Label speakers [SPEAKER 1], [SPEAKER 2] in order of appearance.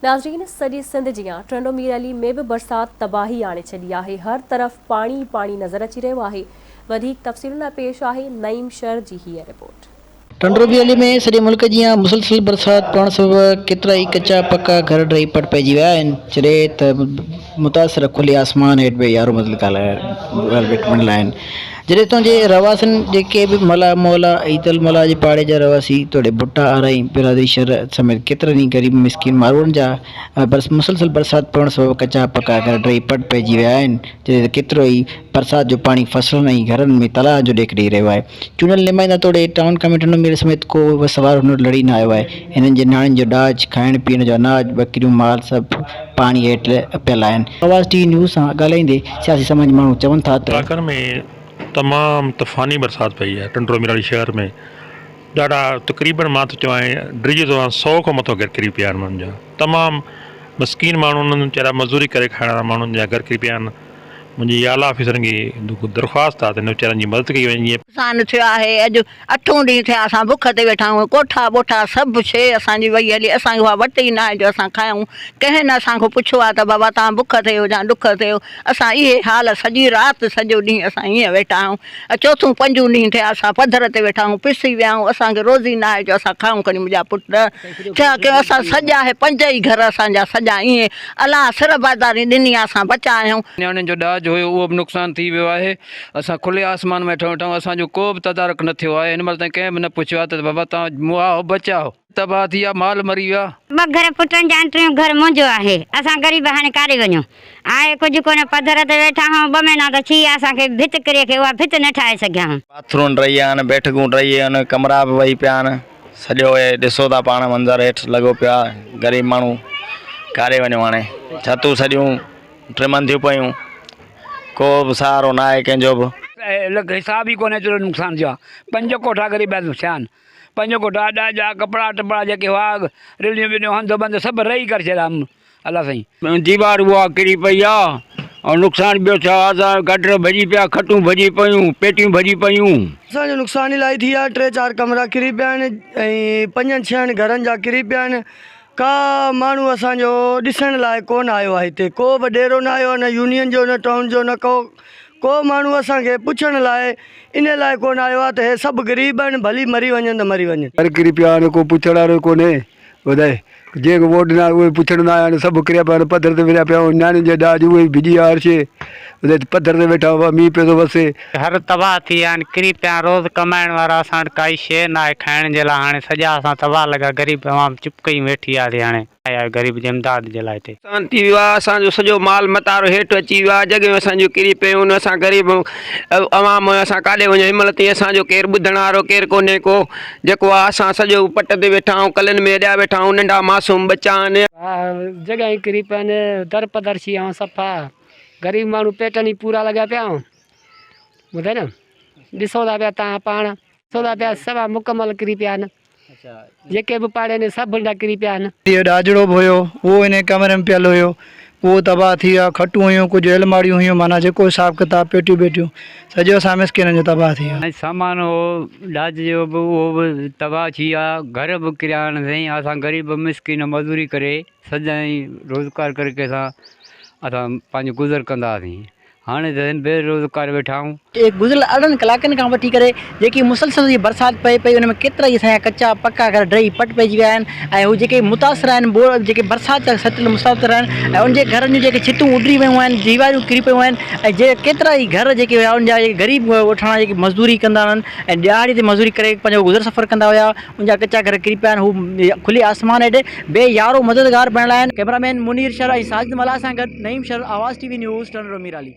[SPEAKER 1] नाज़रीन, सॼी सिंध जियां ट्रेंडोमीर अली में भी बरसात तबाही आणे छॾी आहे। हर तरफ़ पानी पानी नज़र अची रहियो आहे। वधीक तफ़सीलुनि लाइ पेश आहे नईम शहर जी हीअ रिपोर्ट।
[SPEAKER 2] ट्रेंडोमीर अली में सॼे मुल्क जियां मुसलसल बरसात पवण सबबि केतिरा ई कच्चा पक्का घर ढही पट पइजी विया आहिनि। जॾहिं त मुतासिर खुले आसमान हेठि बि यारो मंज़िल मंडल आहिनि। जॾहिं तो जे रवासन जेके भी मला मोला ईदल मला जे पाड़े जा रवासी तोड़े भुट्टा आराई बिरादरी शहर समेत केतिरनि ई गरीब मिसकिन माण्हुनि जा मुसलसल बरसात पवण सबबि कच्चा पक्का घर ढही पट पइजी विया आहिनि। जॾहिं त केतिरो ई बरसात जो पानी फसलनि ऐं घरनि में तलाउ जो ॾेख ॾेई रहियो आहे। चूंडियल नुमाइंदा तोड़े टाउन कमेटी ट्रेंडोमीर समेत को बि सवार हुनर लड़ी न आयो आहे। हिननि जे नियाणियुनि जो ॾाज, खाइण पीअण जो अनाज, बकरियूं, माल सभु पाणी हेठि पियल आहिनि। आवाज़ टीवी न्यूज़ सां ॻाल्हाईंदे सियासी समाज माण्हू चवनि था त
[SPEAKER 3] तमाम तूफ़ानी बरसात पई है ट्रेंडोमीर अली शहर में। ॾाढा तक़रीबन मां तो चवां ड्रिज तो 100 खां मथो घर किरी पिया आहिनि। माण्हुनि जा तमामु मस्कीन माण्हू उन्हनि वीचारा मज़दूरी करे खाइण वारा माण्हुनि जा घर किरी पिया आहिनि। मुंहिंजी आला ऑफिसरनि खे दरख़्वास्त आहे त हिन वीचारनि जी मदद कई वञे।
[SPEAKER 4] नुक़सान थियो आहे। अॼु 8 ॾींहं थिया असां बुख ते वेठा आहियूं। कोठा ॿोठा सभु शइ असांजी वई हली। असांखे उहा वटि ई न आहे जो असां खायूं। कंहिं न असांखां पुछो आहे त बाबा तव्हां बुख थियो या ॾुख थियो। असां इहे हाल सॼी राति सॼो ॾींहुं असां ईअं वेठा आहियूं। 4 5 ॾींहं थिया असां पधर ते वेठा आहियूं, पिसी विया आहियूं। असांखे रोज़ी न आहे जो असां खाऊं खणी। मुंहिंजा पुट छा कयूं? असां सॼा आहे 5 ई घर असांजा सॼा ईअं अलाह सिर बाज़ारी ॾिनी आहे, असां बचा आहियूं।
[SPEAKER 5] नियाणियुनि जो ॾाज हुयो उहो बि नुक़सान थी वियो आहे। असां खुले आसमान में वेठा आहियूं। असांजो को बि तदारक न थियो आहे। हिन महिल ताईं कंहिं बि न पुछियो आहे त बाबा तव्हां मुआओ बचाओ। तबाह थी आहे, माल मरी वियो आहे।
[SPEAKER 6] 2 घर पुटनि जा 3 घर मुंहिंजो आहे। असां ग़रीब हाणे काॾे वञूं? आहे कुझु कोन, पधर ते वेठा आहियूं। 2 महीना त थी विया असांखे भित किरे खे उहा भित न ठाहे सघिया आहियूं।
[SPEAKER 7] बाथरूम रही आहिनि, बैठकूं रही आहिनि, कमरा बि वही पिया आहिनि। सॼो ॾिसो था पाण मंज़र हेठि लॻो पियो आहे। ग़रीब माण्हू काॾे वञूं? हाणे छतूं सॼियूं ट्रिमनि थियूं पियूं। को बि सहारो न आहे कंहिंजो बि।
[SPEAKER 5] हिसाब ई कोन्हे एतिरो नुक़सान थियो आहे। 5 कोठा ग़रीब थिया आहिनि। 5 कोठा ॾाजा कपिड़ा टपड़ा जेके हुआ रिलियूं विलियूं हंधि बंधि सभु रही करे छॾिया। अलाह साईं
[SPEAKER 8] दीवार उहा किरी पई आहे ऐं नुक़सान ॿियो छा? असां गटर भॼी पिया, खटूं भॼी पयूं, पेटियूं भॼी पयूं।
[SPEAKER 9] असांजो नुक़सान इलाही थी आहे। 3 4 कमरा किरी पिया आहिनि ऐं 5 6 घरनि जा किरी पिया आहिनि। का माण्हू असांजो ॾिसण लाइ कोन आयो आहे। हिते को बि डेरो न आयो, न यूनियन जो, न टाउन जो, न को माण्हू असांखे पुछण लाइ इन लाइ कोन आयो आहे त हे सभु ग़रीब आहिनि, भली मरी वञनि त मरी वञनि।
[SPEAKER 8] घर किरी पिया आहिनि, को पुछण वारो कोन्हे। ॿुधाए जेके वोट न उहे पुछण न आया आहिनि। सभु किरिया पिया आहिनि, पधर ते विरिया पिया आहिनि। नियाणियुनि जे ॾाज उहे भिॼी हर शइ पधर ते वेठा हुआ। मींहुं पियो थो वसे।
[SPEAKER 10] घर तबाह थी विया आहिनि, किरी पिया। रोज़ कमाइण वारा असां वटि काई शइ न आहे खाइण जे लाइ। हाणे सॼा असां तबाह लॻा। ग़रीब तमामु चुपकई वेठी आहे। हाणे ग़रीब जे इमदाद जे लाइ हिते
[SPEAKER 11] नुक़सान थी वियो आहे। असांजो सॼो माल मतारो हेठि अची वियो आहे। जॻहियूं असांजूं किरी पियूं आहिनि। असां ग़रीब अवाम असां काॾे वञूं? हिन महिल ताईं असांजो केरु ॿुधण वारो केरु कोन्हे को जेको आहे। असां सॼो पट ते वेठा आहियूं, कलनि में एॾा वेठा आहियूं। नंढा मासूम बच्चा आहिनि।
[SPEAKER 10] जॻह किरी पिया आहिनि, दर पदर थी विया सफ़ा। ग़रीब माण्हू पेटनि ई पूरा लॻा पिया। ॿुधाए न, ॾिसो था पिया तव्हां पाण, ॾिसो था पिया सभु मुकमल किरी पिया आहिनि। जेके बि पाड़े में सभु किरी पिया आहिनि।
[SPEAKER 2] इहो ॾाजड़ो बि हुयो, उहो इन कमरे में पियल हुयो, उहो तबाह थी वियो। खटूं हुयूं, कुझु अलमारियूं हुयूं, माना जेको हिसाब किताब पेटियूं वेटियूं सॼो असां मिसकिननि जो तबाह थी वियो।
[SPEAKER 10] सामान हो ॾाज जो बि उहो बि तबाह थी विया। घर बि किरिया आहिनि। साईं असां ग़रीब मिसकिन मज़दूरी करे सॼाई रोज़गार करे असां पंहिंजो गुज़र कंदा हुआसीं। हाणे त बेरोज़गार वेठा आहियूं।
[SPEAKER 2] गुज़िरियल 8 कलाकनि खां वठी करे जेकी मुसलसल जी बरसाति पए पई, उन में केतिरा ई असांजा कच्चा पक्का घर ढही पट पइजी विया आहिनि। ऐं हू जेके मुतासिर आहिनि, जेके बरसाति जा सटियल मुसाफ़िर आहिनि, ऐं उनजे घरनि जूं जेके छितूं उॾरी वियूं आहिनि, दीवारियूं किरी पियूं आहिनि। ऐं जे केतिरा ई घर जेके हुआ उनजा ग़रीब वठणा जेके मज़दूरी कंदा आहिनि ऐं ॾियारी ते मज़दूरी करे पंहिंजो गुज़र सफ़र कंदा हुआ, उनजा कच्चा घर किरी पिया आहिनि। हू खुले आसमान हेठि बेयारो मददगार बणियल आहिनि। कैमरामैन मुनीर शहर ऐं साजिद मला सां गॾु नईम शहर, आवाज़ टीवी न्यूज़, ट्रेंडोमीर अली।